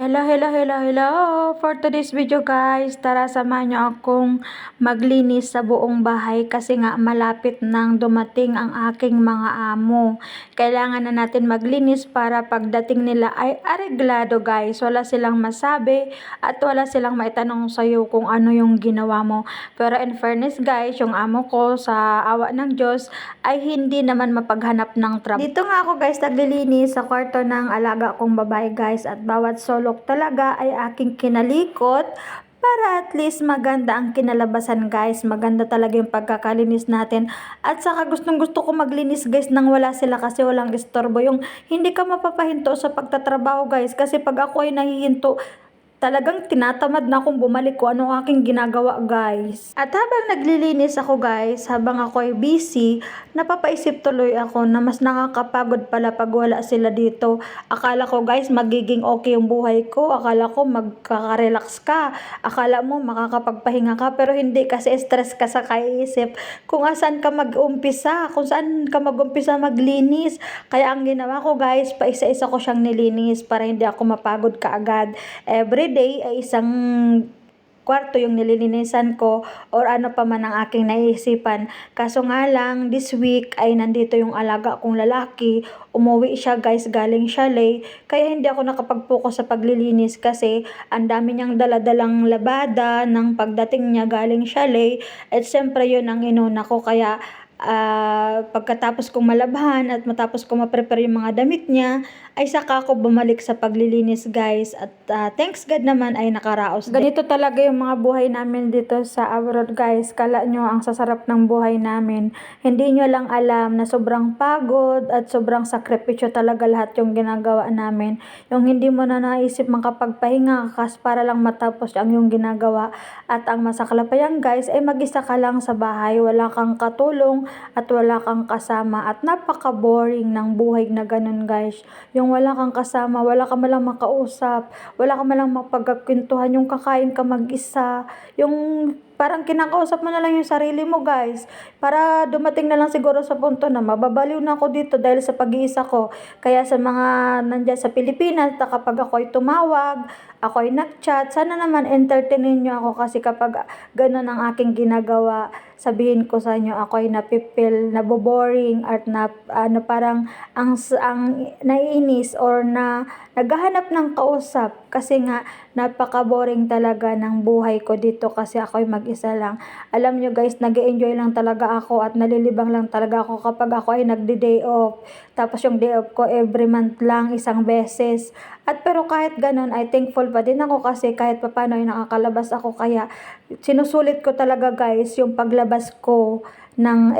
Hello! For today's video guys, tara samahan nyo akong maglinis sa buong bahay kasi nga malapit nang dumating ang aking mga amo. Kailangan na natin maglinis para pagdating nila ay areglado guys. Wala silang masabi at wala silang maitanong sa'yo kung ano yung ginawa mo. Pero in fairness guys, yung amo ko sa awa ng Diyos ay hindi naman mapaghanap ng trabaho. Dito nga ako guys naglilinis sa kwarto ng alaga kong babae guys at bawat sulok talaga ay aking kinalikot para at least maganda ang kinalabasan guys. Maganda talaga yung pagkakalinis natin. At saka gustong gusto ko maglinis guys nang wala sila kasi walang istorbo. Yung hindi ka mapapahinto sa pagtatrabaho guys. Kasi pag ako ay nahihinto, talagang tinatamad na akong bumalik kung ano aking ginagawa guys. At habang naglilinis ako guys, habang ako ay busy, napapaisip tuloy ako na mas nakakapagod pala pag wala sila dito. Akala ko guys magiging okay yung buhay ko, akala ko magkaka-relax ka, akala mo makakapagpahinga ka, pero hindi kasi stress ka sa kaiisip kung saan ka mag-umpisa, kung saan ka mag-umpisa maglinis. Kaya ang ginawa ko guys, paisa-isa ko siyang nilinis para hindi ako mapagod kaagad. Every day ay isang kwarto yung nililinisan ko or ano pa man ang aking naisipan. Kaso nga lang, this week ay nandito yung alaga kong lalaki. Umuwi siya guys, galing chalet. Kaya hindi ako nakapag-focus sa paglilinis kasi ang dami niyang daladalang labada ng pagdating niya galing chalet. At syempre yun ang inuna ko kaya pagkatapos kong malabhan at matapos kong ma-prepare yung mga damit niya, ay saka ako bumalik sa paglilinis guys. At thanks God naman ay nakaraos din. Ganito talaga yung mga buhay namin dito sa abroad guys. Kala nyo ang sasarap ng buhay namin. Hindi nyo lang alam na sobrang pagod at sobrang sakripisyo talaga lahat yung ginagawa namin. Yung hindi mo na naisip makapagpahinga kas para lang matapos ang yung ginagawa. At ang masaklapayan guys ay mag-isa ka lang sa bahay. Wala kang katulong at wala kang kasama at napaka-boring ng buhay na ganun guys. Yung wala kang kasama, wala ka malang makausap, wala ka malang mapagkakwentuhan, yung kakain ka mag-isa, yung parang kinakausap mo na lang yung sarili mo guys. Para dumating na lang siguro sa punto na mababaliw na ako dito dahil sa pag-iisa ko. Kaya sa mga nandiyan sa Pilipinas, na kapag ako ay tumawag, ako ay nag-chat, sana naman entertainin nyo ako kasi kapag ganun ang aking ginagawa, sabihin ko sa inyo, ako ay napipil, naboboring at na, parang ang naiinis or na naghahanap ng kausap kasi nga napaka-boring talaga ng buhay ko dito kasi ako ay mag-isa lang. Alam nyo guys, nag-enjoy lang talaga ako at nalilibang lang talaga ako kapag ako ay nagde-day off. Tapos yung day off ko every month lang, isang beses. At pero kahit ganun ay thankful pa din ako kasi kahit papano ay nakakalabas ako kaya sinusulit ko talaga guys yung paglabas ko ng